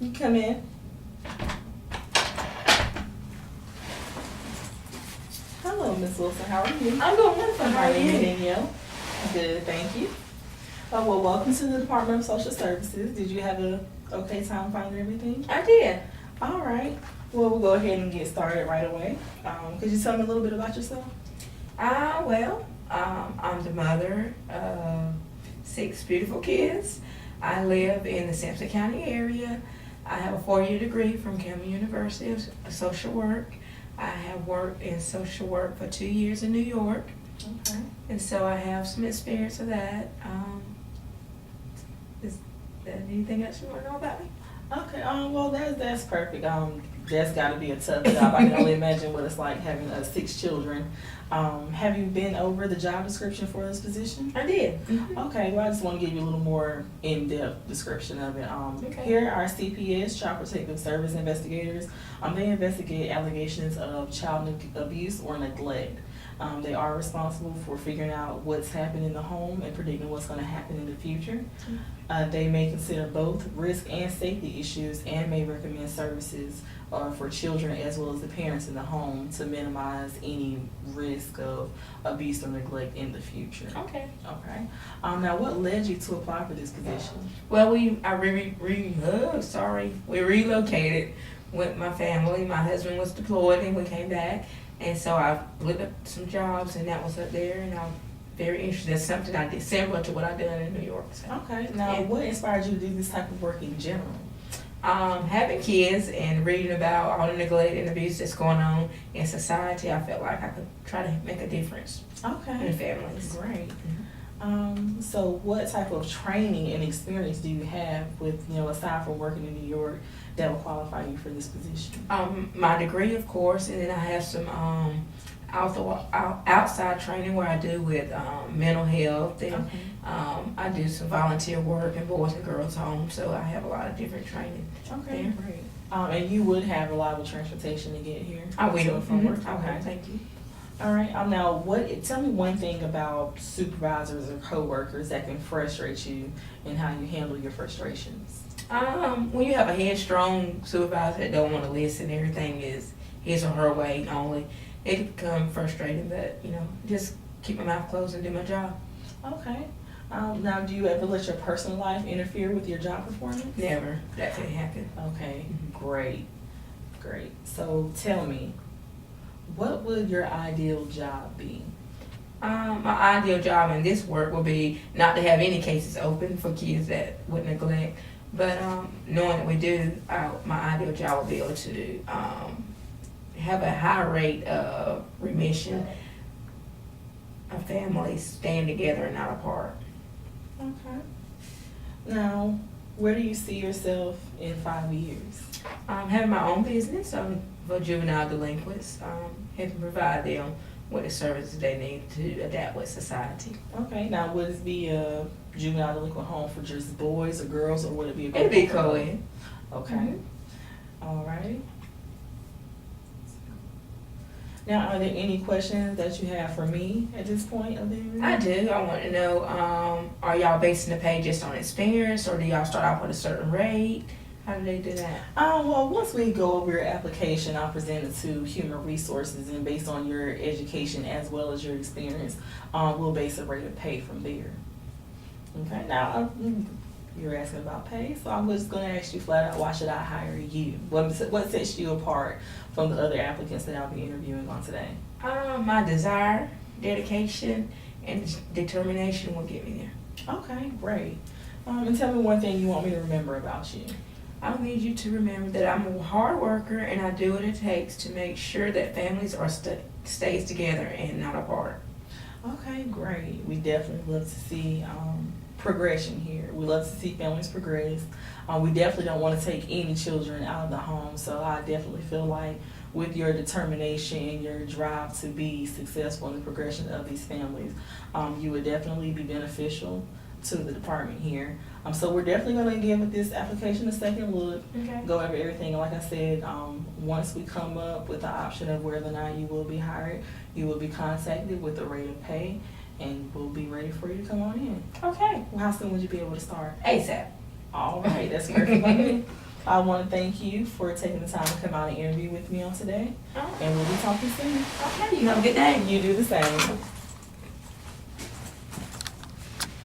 You come in. Hello, Miss Wilson. How are you? I'm doing wonderful. How are My name is you? Danielle. Good, thank you. Well, welcome to the Department of Social Services. Did you have a okay time finding everything? I did. All right. Well, we'll go ahead and get started right away. Could you tell me a little bit about yourself? I'm the mother of 6 beautiful kids. I live in the Sampson County area. I have a 4-year degree from Campbell University of social work. I have worked in social work for 2 years in New York. Okay. And so I have some experience of that. Is there anything else you want to know about me? Okay. Well, that's perfect. That's got to be a tough job. I can only imagine what it's like having 6 children. Have you been over the job description for this position? I did. Okay, well, I just want to give you a little more in-depth description of it. Okay. Here are CPS, Child Protective Service investigators. They investigate allegations of child abuse or neglect. They are responsible for figuring out what's happened in the home and predicting what's going to happen in the future. They may consider both risk and safety issues and may recommend services for children as well as the parents in the home to minimize any risk of abuse or neglect in the future. Okay. Okay. Now, what led you to apply for this position? Well, we relocated with my family. My husband was deployed and we came back. And so I looked up some jobs and that was up there and I'm very interested in something I did similar to what I done in New York. So. Okay. Now, what inspired you to do this type of work in general? Having kids and reading about all the neglect and abuse that's going on in society, I felt like I could try to make a difference Okay. in families. Great. So what type of training and experience do you have with, aside from working in New York, that will qualify you for this position? My degree, of course, and then I have some outside training where I do with mental health and Okay. I do some volunteer work in boys and girls homes, so I have a lot of different training. Okay, there. great. And you would have reliable transportation to get here? I will. To and from work? Okay, Okay. thank you. All right. Now, tell me one thing about supervisors or coworkers that can frustrate you and how you handle your frustrations. When you have a headstrong supervisor that don't want to listen, everything is his or her way only, it can become frustrating, but, just keep my mouth closed and do my job. Okay. Now, do you ever let your personal life interfere with your job performance? Never. That can't happen. Okay, great. So tell me, what would your ideal job be? My ideal job in this work would be not to have any cases open for kids that would neglect, but knowing that we do, my ideal job would be able to have a high rate of remission of families staying together and not apart. Okay. Now, where do you see yourself in 5 years? Having my own business for juvenile delinquents, helping provide them with the services they need to adapt with society. Okay. Now, would it be a juvenile delinquent home for just boys or girls, or would it be a It'd be co-ed. Okay. All right. Now, are there any questions that you have for me at this point of the interview? I do. I want to know, are y'all basing the pay just on experience, or do y'all start off with a certain rate? How do they do that? Well, once we go over your application, I'll present it to Human Resources, and based on your education as well as your experience, we'll base a rate of pay from there. Okay. Now, you're asking about pay, so I'm just going to ask you flat out, why should I hire you? What sets you apart from the other applicants that I'll be interviewing on today? My desire, dedication, and determination will get me there. Okay, great. And tell me one thing you want me to remember about you. I need you to remember that I'm a hard worker and I do what it takes to make sure that families are stays together and not apart. Okay, great. We definitely love to see progression here. We love to see families progress. We definitely don't want to take any children out of the home, so I definitely feel like with your determination and your drive to be successful in the progression of these families, you would definitely be beneficial to the department here. So we're definitely going to give this application a second look, Okay. go over everything. And like I said, once we come up with the option of whether or not you will be hired, you will be contacted with the rate of pay, and we'll be ready for you to come on in. Okay. Well, how soon would you be able to start? ASAP. All right, that's perfect by me. I want to thank you for taking the time to come out and interview with me on today, and we'll be talking soon. Okay, you have a good day. You do the same.